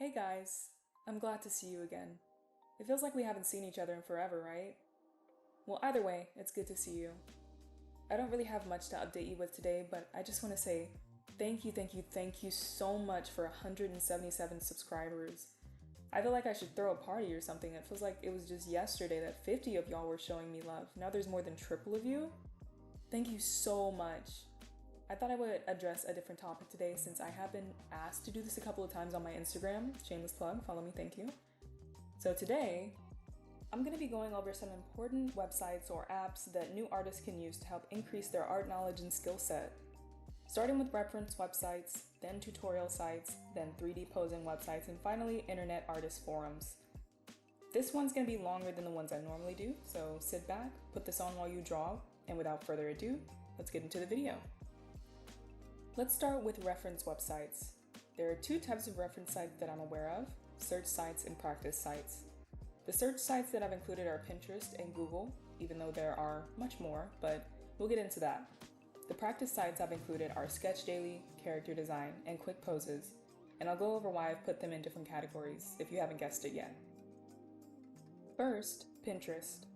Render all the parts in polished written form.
Hey guys, I'm glad to see you again. It feels like we haven't seen each other in forever, right? Well, either way, it's good to see you. I don't really have much to update you with today, but I just want to say thank you so much for 177 subscribers. I feel like I should throw a party or something. It feels like it was just yesterday that 50 of y'all were showing me love. Now there's more than triple of you. Thank you so much. I thought I would address a different topic today since I have been asked to do this a couple of times on my Instagram. Shameless plug, follow me, thank you. So today, I'm going to be going over some important websites or apps that new artists can use to help increase their art knowledge and skill set. Starting with reference websites, then tutorial sites, then 3D posing websites, and finally internet artist forums. This one's going to be longer than the ones I normally do, so sit back, put this on while you draw, and without further ado, let's get into the video. Let's start with reference websites. There are two types of reference sites that I'm aware of: search sites and practice sites. The search sites that I've included are Pinterest and Google, even though there are much more, but we'll get into that. The practice sites I've included are Sketch Daily, Character Design, and Quickposes, and I'll go over why I've put them in different categories if you haven't guessed it yet. First, Pinterest.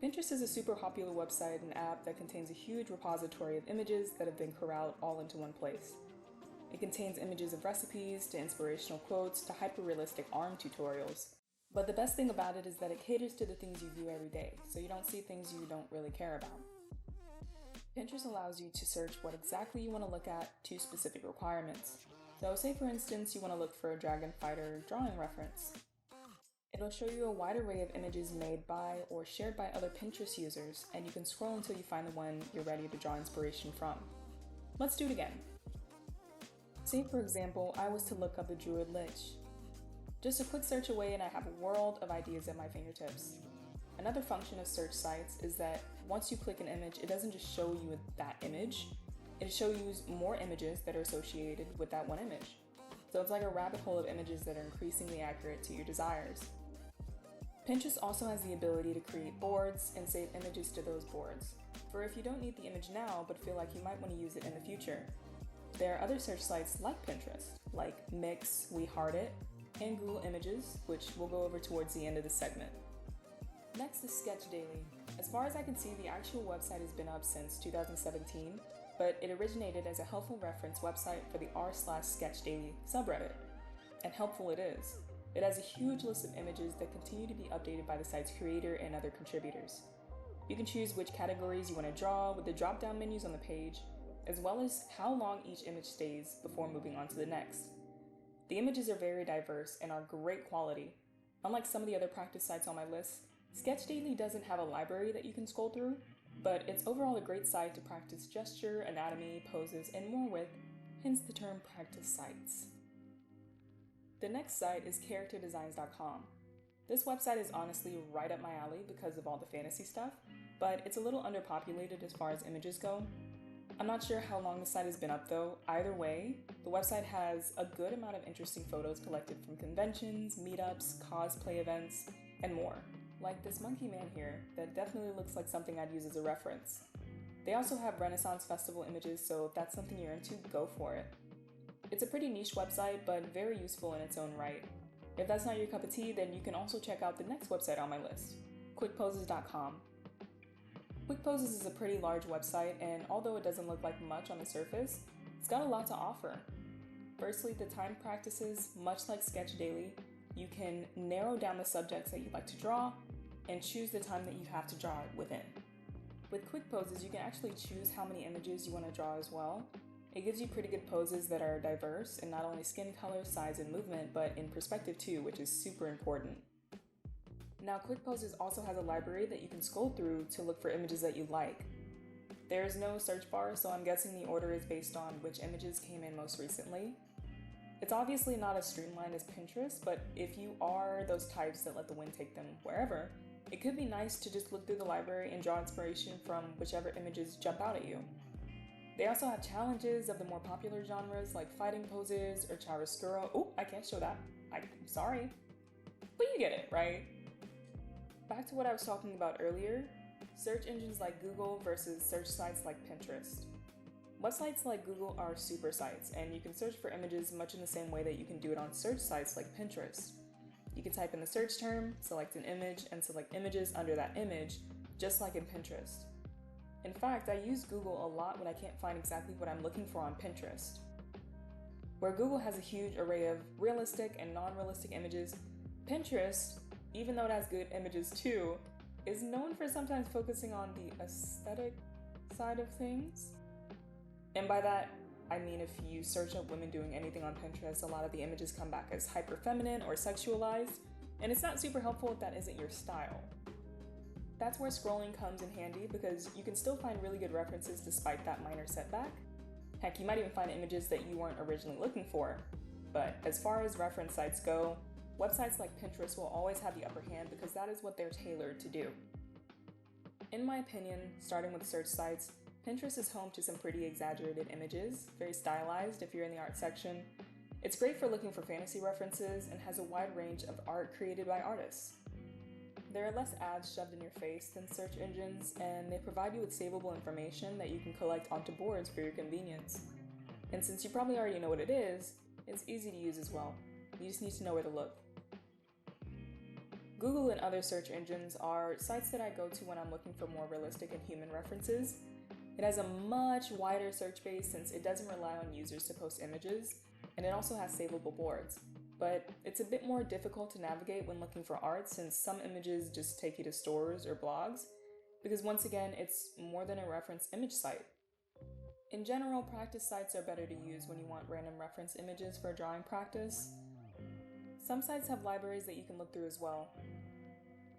Pinterest is a super popular website and app that contains a huge repository of images that have been corralled all into one place. It contains images of recipes, to inspirational quotes, to hyper-realistic ARM tutorials. But the best thing about it is that it caters to the things you view every day, so you don't see things you don't really care about. Pinterest allows you to search what exactly you want to look at to specific requirements. So say for instance you want to look for a dragon fighter drawing reference. It'll show you a wide array of images made by or shared by other Pinterest users, and you can scroll until you find the one you're ready to draw inspiration from. Let's do it again. Say for example, I was to look up the Druid Lich. Just a quick search away and I have a world of ideas at my fingertips. Another function of search sites is that once you click an image, it doesn't just show you that image, it shows you more images that are associated with that one image. So it's like a rabbit hole of images that are increasingly accurate to your desires. Pinterest also has the ability to create boards and save images to those boards, for if you don't need the image now but feel like you might want to use it in the future. There are other search sites like Pinterest, like Mix, We Heart It, and Google Images, which we'll go over towards the end of this segment. Next is Sketch Daily. As far as I can see, the actual website has been up since 2017, but it originated as a helpful reference website for the r/sketchdaily subreddit. And helpful it is. It has a huge list of images that continue to be updated by the site's creator and other contributors. You can choose which categories you want to draw with the drop-down menus on the page, as well as how long each image stays before moving on to the next. The images are very diverse and are great quality. Unlike some of the other practice sites on my list, Sketch Daily doesn't have a library that you can scroll through, but it's overall a great site to practice gesture, anatomy, poses, and more with, hence the term practice sites. The next site is characterdesigns.com. This website is honestly right up my alley because of all the fantasy stuff, but it's a little underpopulated as far as images go. I'm not sure how long the site has been up though. Either way, the website has a good amount of interesting photos collected from conventions, meetups, cosplay events, and more. Like this monkey man here that definitely looks like something I'd use as a reference. They also have Renaissance Festival images, so if that's something you're into, go for it. It's a pretty niche website, but very useful in its own right. If that's not your cup of tea, then you can also check out the next website on my list, Quickposes.com. Quickposes is a pretty large website, and although it doesn't look like much on the surface, it's got a lot to offer. Firstly, the time practices, much like Sketch Daily, you can narrow down the subjects that you'd like to draw and choose the time that you have to draw it within. With Quickposes, you can actually choose how many images you want to draw as well. It gives you pretty good poses that are diverse in not only skin color, size, and movement, but in perspective too, which is super important. Now, Quickposes also has a library that you can scroll through to look for images that you like. There is no search bar, so I'm guessing the order is based on which images came in most recently. It's obviously not as streamlined as Pinterest, but if you are those types that let the wind take them wherever, it could be nice to just look through the library and draw inspiration from whichever images jump out at you. They also have challenges of the more popular genres like fighting poses or chiaroscuro. Oh, I can't show that. I'm sorry. But you get it, right? Back to what I was talking about earlier, search engines like Google versus search sites like Pinterest. Websites like Google are super sites, and you can search for images much in the same way that you can do it on search sites like Pinterest. You can type in the search term, select an image, and select images under that image, just like in Pinterest. In fact, I use Google a lot when I can't find exactly what I'm looking for on Pinterest. Where Google has a huge array of realistic and non-realistic images, Pinterest, even though it has good images too, is known for sometimes focusing on the aesthetic side of things. And by that, I mean if you search up women doing anything on Pinterest, a lot of the images come back as hyper feminine or sexualized, and it's not super helpful if that isn't your style. That's where scrolling comes in handy because you can still find really good references despite that minor setback. Heck, you might even find images that you weren't originally looking for. But as far as reference sites go, websites like Pinterest will always have the upper hand because that is what they're tailored to do. In my opinion, starting with search sites, Pinterest is home to some pretty exaggerated images, very stylized if you're in the art section. It's great for looking for fantasy references and has a wide range of art created by artists. There are less ads shoved in your face than search engines, and they provide you with savable information that you can collect onto boards for your convenience. And since you probably already know what it is, it's easy to use as well. You just need to know where to look. Google and other search engines are sites that I go to when I'm looking for more realistic and human references. It has a much wider search base since it doesn't rely on users to post images, and it also has savable boards. But it's a bit more difficult to navigate when looking for art since some images just take you to stores or blogs, because once again, it's more than a reference image site. In general, practice sites are better to use when you want random reference images for drawing practice. Some sites have libraries that you can look through as well.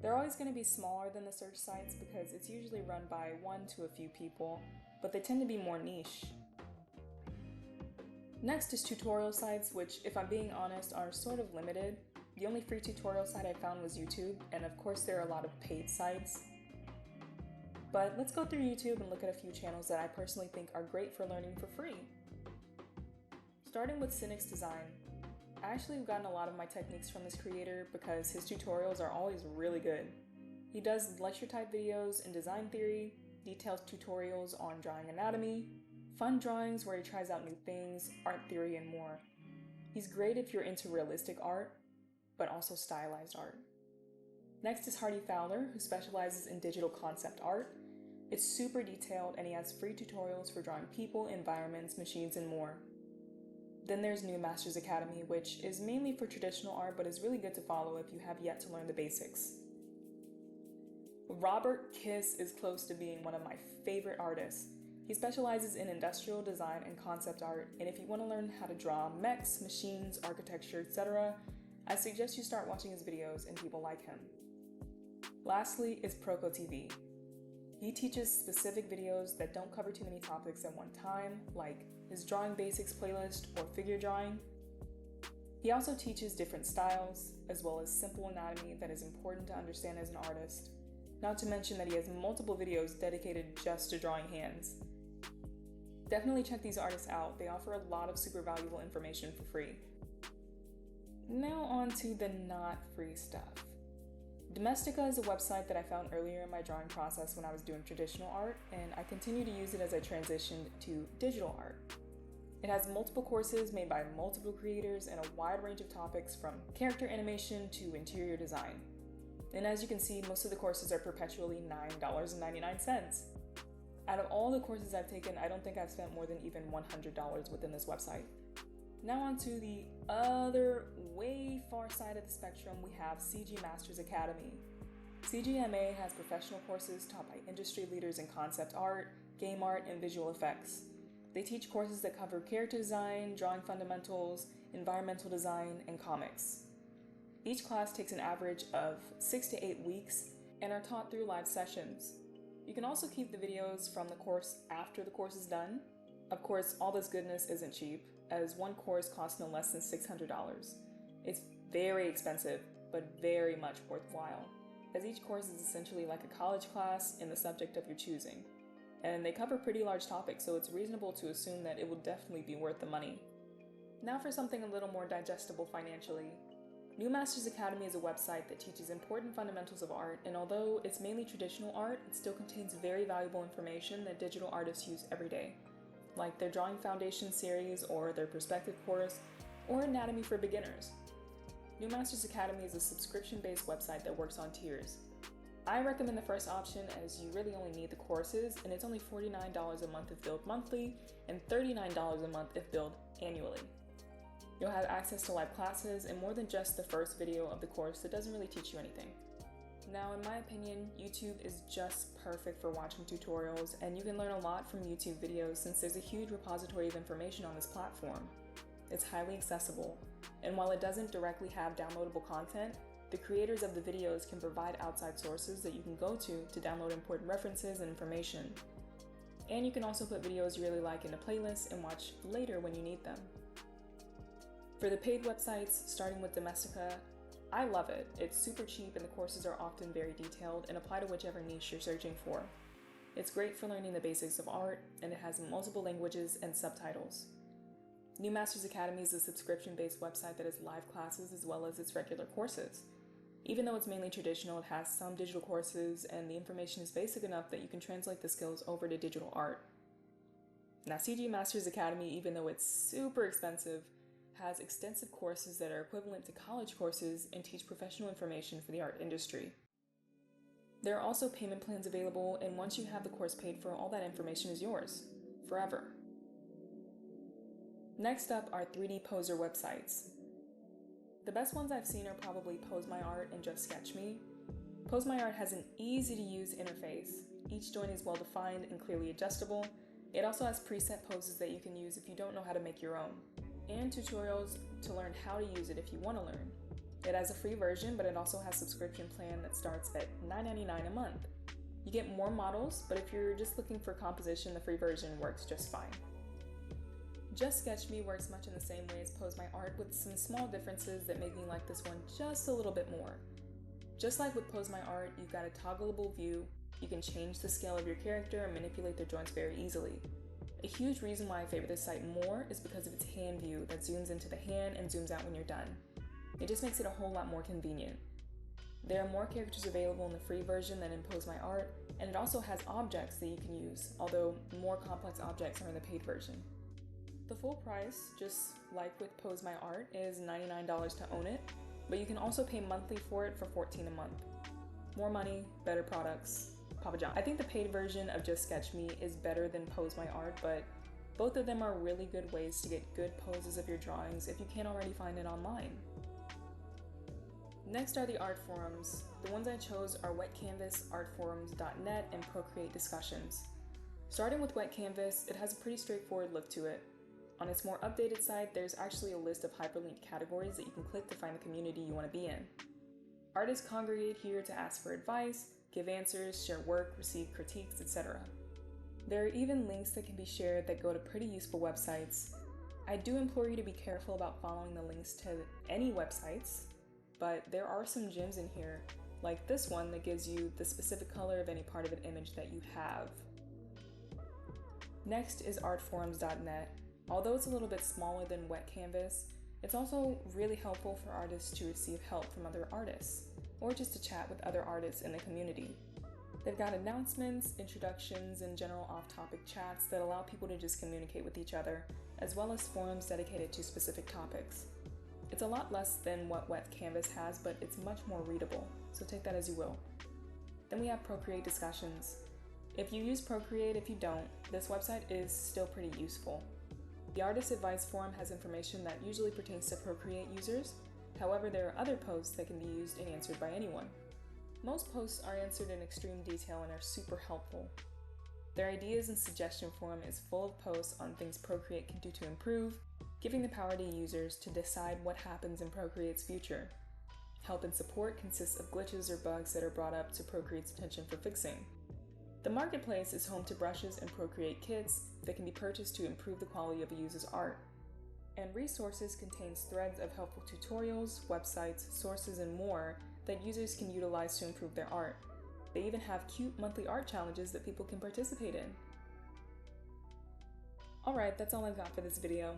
They're always going to be smaller than the search sites because it's usually run by 1 to a few people, but they tend to be more niche. Next is tutorial sites, which, if I'm being honest, are sort of limited. The only free tutorial site I found was YouTube, and of course there are a lot of paid sites. But let's go through YouTube and look at a few channels that I personally think are great for learning for free. Starting with Cynic's Design. I actually have gotten a lot of my techniques from this creator because his tutorials are always really good. He does lecture type videos in design theory, detailed tutorials on drawing anatomy, fun drawings where he tries out new things, art theory, and more. He's great if you're into realistic art, but also stylized art. Next is Hardy Fowler, who specializes in digital concept art. It's super detailed and he has free tutorials for drawing people, environments, machines, and more. Then there's New Masters Academy, which is mainly for traditional art but is really good to follow if you have yet to learn the basics. Robert Kiss is close to being one of my favorite artists. He specializes in industrial design and concept art, and if you want to learn how to draw mechs, machines, architecture, etc., I suggest you start watching his videos and people like him. Lastly is Proco TV. He teaches specific videos that don't cover too many topics at one time, like his Drawing Basics playlist or figure drawing. He also teaches different styles, as well as simple anatomy that is important to understand as an artist, not to mention that he has multiple videos dedicated just to drawing hands. Definitely check these artists out, they offer a lot of super valuable information for free. Now on to the not free stuff. Domestica is a website that I found earlier in my drawing process when I was doing traditional art, and I continue to use it as I transitioned to digital art. It has multiple courses made by multiple creators and a wide range of topics from character animation to interior design. And as you can see, most of the courses are perpetually $9.99. Out of all the courses I've taken, I don't think I've spent more than even $100 within this website. Now on to the other way far side of the spectrum, we have CG Masters Academy. CGMA has professional courses taught by industry leaders in concept art, game art, and visual effects. They teach courses that cover character design, drawing fundamentals, environmental design, and comics. Each class takes an average of 6 to 8 weeks and are taught through live sessions. You can also keep the videos from the course after the course is done. Of course, all this goodness isn't cheap, as one course costs no less than $600. It's very expensive, but very much worthwhile, as each course is essentially like a college class in the subject of your choosing. And they cover pretty large topics, so it's reasonable to assume that it will definitely be worth the money. Now for something a little more digestible financially. New Masters Academy is a website that teaches important fundamentals of art, and although it's mainly traditional art, it still contains very valuable information that digital artists use every day. like their Drawing Foundation series or their Perspective course, or Anatomy for Beginners. New Masters Academy is a subscription-based website that works on tiers. I recommend the first option as you really only need the courses, and it's only $49 a month if billed monthly and $39 a month if billed annually. You'll have access to live classes and more than just the first video of the course that doesn't really teach you anything. Now, in my opinion, YouTube is just perfect for watching tutorials, and you can learn a lot from YouTube videos since there's a huge repository of information on this platform. It's highly accessible, and while it doesn't directly have downloadable content, the creators of the videos can provide outside sources that you can go to download important references and information. And you can also put videos you really like into playlists and watch later when you need them. For the paid websites, starting with Domestica, I love it. It's super cheap and the courses are often very detailed and apply to whichever niche you're searching for. It's great for learning the basics of art, and it has multiple languages and subtitles. New Masters Academy is a subscription-based website that has live classes as well as its regular courses. Even though it's mainly traditional, it has some digital courses, and the information is basic enough that you can translate the skills over to digital art. Now, CG Masters Academy, even though it's super expensive, has extensive courses that are equivalent to college courses and teach professional information for the art industry. There are also payment plans available, and once you have the course paid for, all that information is yours, forever. Next up are 3D poser websites. The best ones I've seen are probably Pose My Art and Just Sketch Me. Pose My Art has an easy-to-use interface. Each joint is well-defined and clearly adjustable. It also has preset poses that you can use if you don't know how to make your own, and tutorials to learn how to use it if you want to learn. It has a free version, but it also has a subscription plan that starts at $9.99 a month. You get more models, but if you're just looking for composition, the free version works just fine. Just Sketch Me works much in the same way as Pose My Art, with some small differences that make me like this one just a little bit more. Just like with Pose My Art, you've got a toggleable view, you can change the scale of your character and manipulate their joints very easily. A huge reason why I favor this site more is because of its hand view that zooms into the hand and zooms out when you're done. It just makes it a whole lot more convenient. There are more characters available in the free version than in Pose My Art, and it also has objects that you can use, although more complex objects are in the paid version. The full price, just like with Pose My Art, is $99 to own it, but you can also pay monthly for it for $14 a month. More money, better products. Papa John. I think the paid version of Just Sketch Me is better than Pose My Art, but both of them are really good ways to get good poses of your drawings if you can't already find it online. Next are the Artforms. The ones I chose are Wet Canvas, Artforms.net, and Procreate Discussions. Starting with Wet Canvas, it has a pretty straightforward look to it. On its more updated site, there's actually a list of hyperlinked categories that you can click to find the community you want to be in. Artists congregate here to ask for advice, give answers, share work, receive critiques, etc. There are even links that can be shared that go to pretty useful websites. I do implore you to be careful about following the links to any websites, but there are some gems in here, like this one that gives you the specific color of any part of an image that you have. Next is Artforms.net. Although it's a little bit smaller than Wet Canvas, it's also really helpful for artists to receive help from other artists, or just to chat with other artists in the community. They've got announcements, introductions, and general off-topic chats that allow people to just communicate with each other, as well as forums dedicated to specific topics. It's a lot less than what Wet Canvas has, but it's much more readable, so take that as you will. Then we have Procreate Discussions. If you use Procreate, if you don't, this website is still pretty useful. The Artist Advice Forum has information that usually pertains to Procreate users. However, there are other posts that can be used and answered by anyone. Most posts are answered in extreme detail and are super helpful. Their ideas and suggestion forum is full of posts on things Procreate can do to improve, giving the power to users to decide what happens in Procreate's future. Help and support consists of glitches or bugs that are brought up to Procreate's attention for fixing. The marketplace is home to brushes and Procreate kits that can be purchased to improve the quality of a user's art. And Resources contains threads of helpful tutorials, websites, sources, and more that users can utilize to improve their art. They even have cute monthly art challenges that people can participate in. Alright, that's all I've got for this video.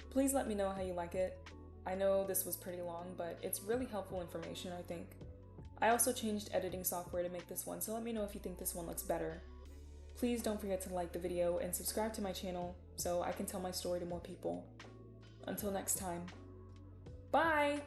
Please let me know how you like it. I know this was pretty long, but it's really helpful information, I think. I also changed editing software to make this one, so let me know if you think this one looks better. Please don't forget to like the video and subscribe to my channel so I can tell my story to more people. Until next time, bye!